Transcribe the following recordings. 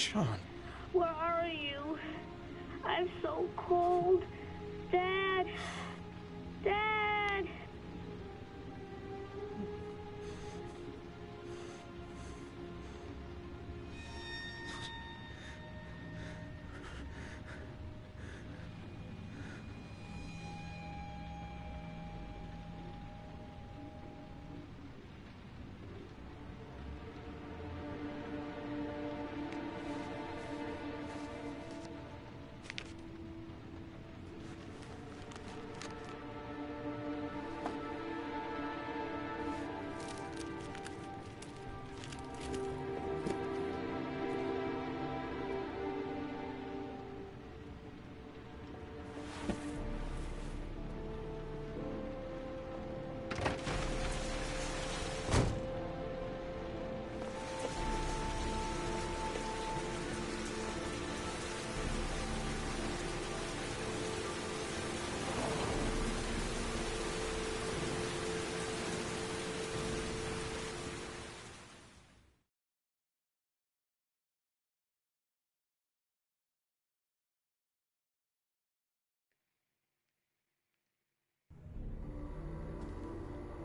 Sean. Where are you? I'm so cold. Dad! Dad!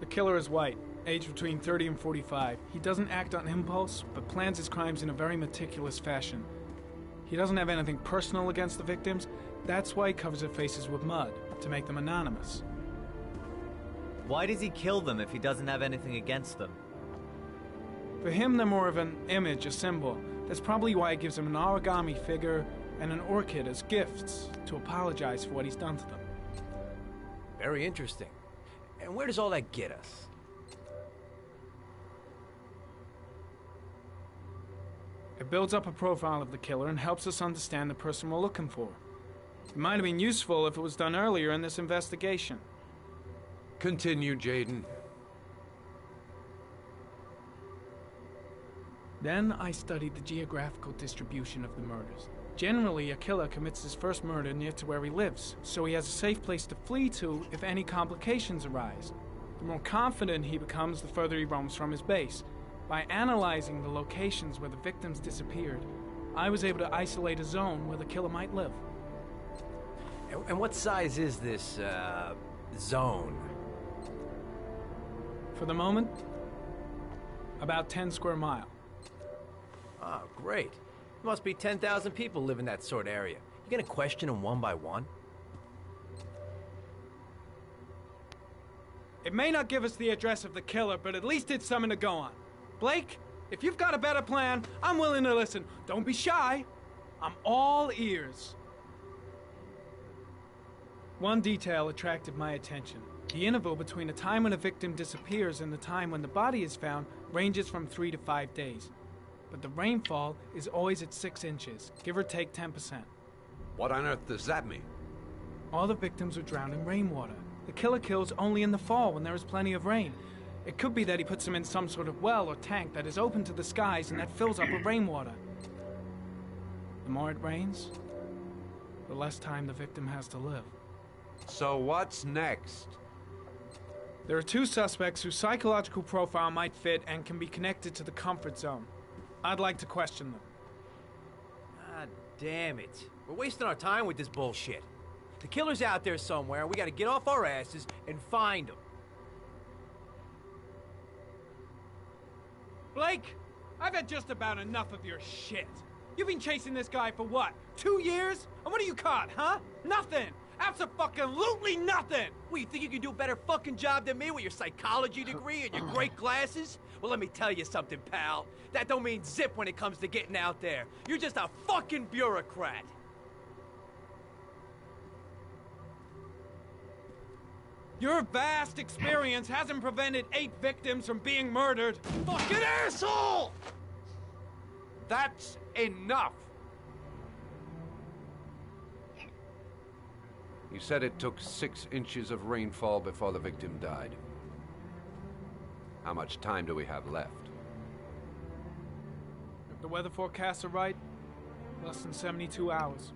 The killer is white, aged between 30 and 45. He doesn't act on impulse, but plans his crimes in a very meticulous fashion. He doesn't have anything personal against the victims. That's why he covers their faces with mud, to make them anonymous. Why does he kill them if he doesn't have anything against them? For him, they're more of an image, a symbol. That's probably why he gives them an origami figure and an orchid as gifts, to apologize for what he's done to them. Very interesting. And where does all that get us? It builds up a profile of the killer and helps us understand the person we're looking for. It might have been useful if it was done earlier in this investigation. Continue, Jaden. Then I studied the geographical distribution of the murders. Generally, a killer commits his first murder near to where he lives, so he has a safe place to flee to if any complications arise. The more confident he becomes, the further he roams from his base. By analyzing the locations where the victims disappeared, I was able to isolate a zone where the killer might live. And what size is this, zone? For the moment, about 10 square miles. Oh, great. Must be 10,000 people live in that sort of area. You gonna question them one by one? It may not give us the address of the killer, but at least it's something to go on. Blake, if you've got a better plan, I'm willing to listen. Don't be shy. I'm all ears. One detail attracted my attention. The interval between the time when a victim disappears and the time when the body is found ranges from 3 to 5 days. But the rainfall is always at 6 inches, give or take 10%. What on earth does that mean? All the victims were drowned in rainwater. The killer kills only in the fall when there is plenty of rain. It could be that he puts them in some sort of well or tank that is open to the skies and that fills up with rainwater. The more it rains, the less time the victim has to live. So what's next? There are 2 suspects whose psychological profile might fit and can be connected to the comfort zone. I'd like to question them. God damn it. We're wasting our time with this bullshit. The killer's out there somewhere, and we gotta get off our asses and find him. Blake, I've had just about enough of your shit. You've been chasing this guy for what, 2 years? And what are you caught, huh? Nothing! Abso-fucking-lutely nothing! What, you think you can do a better fucking job than me with your psychology degree and your great glasses? Well, let me tell you something, pal. That don't mean zip when it comes to getting out there. You're just a fucking bureaucrat. Your vast experience hasn't prevented 8 victims from being murdered. Fucking asshole! That's enough! You said it took 6 inches of rainfall before the victim died. How much time do we have left? If the weather forecasts are right, less than 72 hours.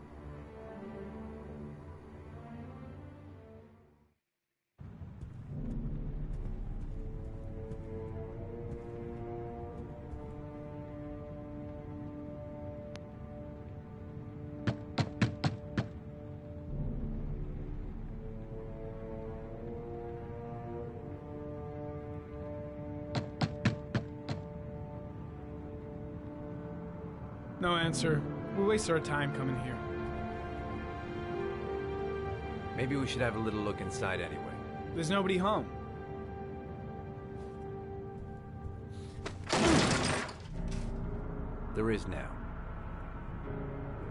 No answer. We waste our time coming here. Maybe we should have a little look inside anyway. There's nobody home. There is now.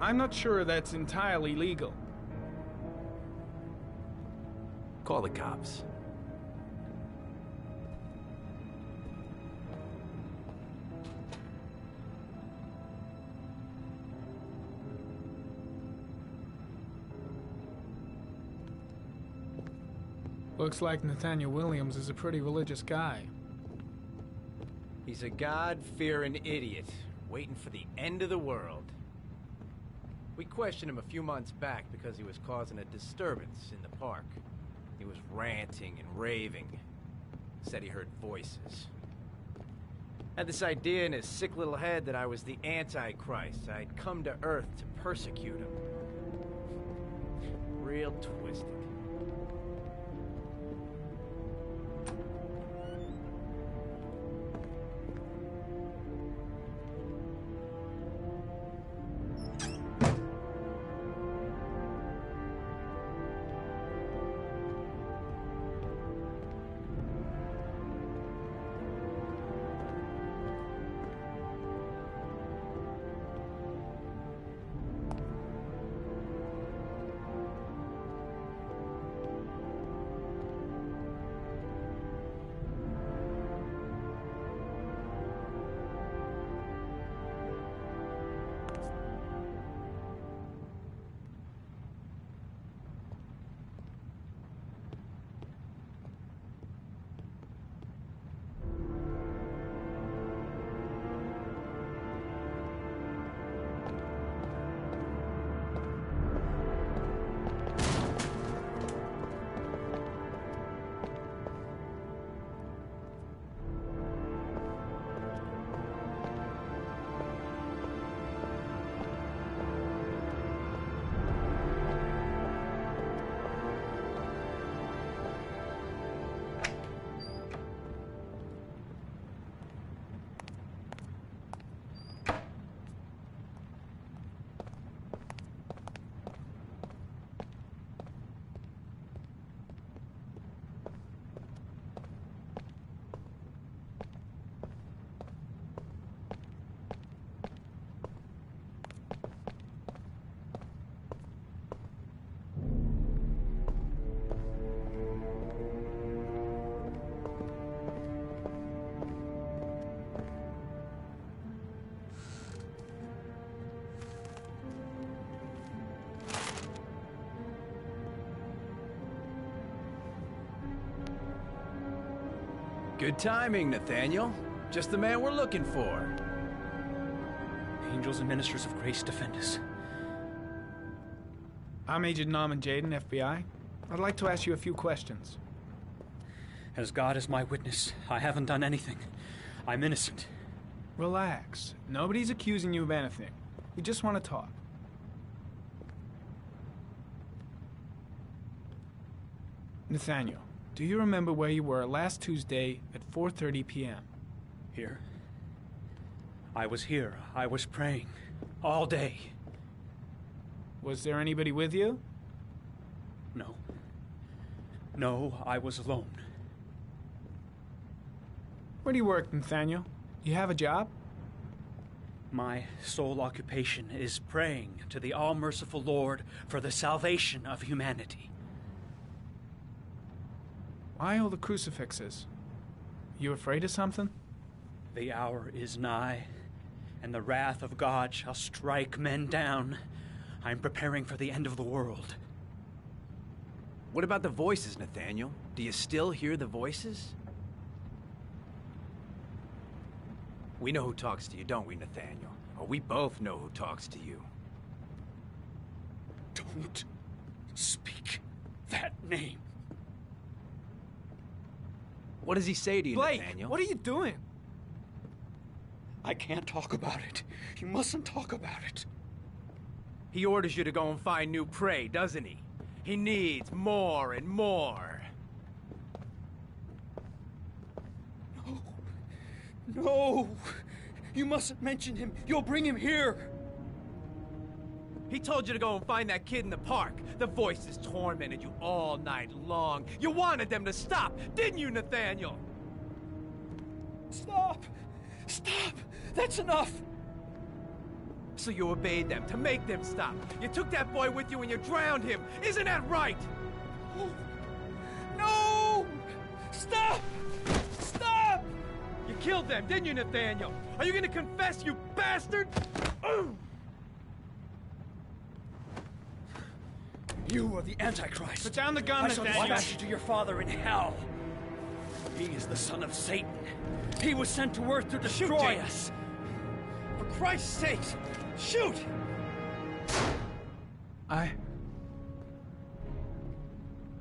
I'm not sure that's entirely legal. Call the cops. Looks like Nathaniel Williams is a pretty religious guy. He's a God-fearing idiot, waiting for the end of the world. We questioned him a few months back because he was causing a disturbance in the park. He was ranting and raving. Said he heard voices. Had this idea in his sick little head that I was the Antichrist. I'd come to Earth to persecute him. Real twisted. Good timing, Nathaniel. Just the man we're looking for. Angels and ministers of grace defend us. I'm Agent Norman Jaden, FBI. I'd like to ask you a few questions. As God is my witness, I haven't done anything. I'm innocent. Relax. Nobody's accusing you of anything. We just want to talk. Nathaniel, do you remember where you were last Tuesday at 4:30 p.m.? Here? I was here. I was praying. All day. Was there anybody with you? No. No, I was alone. Where do you work, Nathaniel? Do you have a job? My sole occupation is praying to the all-merciful Lord for the salvation of humanity. Why all the crucifixes? You afraid of something? The hour is nigh, and the wrath of God shall strike men down. I'm preparing for the end of the world. What about the voices, Nathaniel? Do you still hear the voices? We know who talks to you, don't we, Nathaniel? Or we both know who talks to you. Don't speak that name. What does he say to you, Blake, Nathaniel? what are you doing? I can't talk about it. You mustn't talk about it. He orders you to go and find new prey, doesn't he? He needs more and more. No! No! You mustn't mention him. You'll bring him here. He told you to go and find that kid in the park. The voices tormented you all night long. You wanted them to stop, didn't you, Nathaniel? Stop! Stop! That's enough! So you obeyed them to make them stop. You took that boy with you and you drowned him. Isn't that right? Oh. No! Stop! Stop! You killed them, didn't you, Nathaniel? Are you gonna confess, you bastard? You are the Antichrist. Put down the gun, I shall Nathaniel. dispatch you to your father in hell. He is the son of Satan. He was sent to Earth to destroy us. For Christ's sake, shoot! I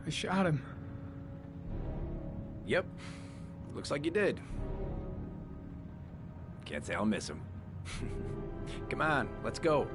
shot him. Yep. Looks like you did. Can't say I'll miss him. Come on, let's go.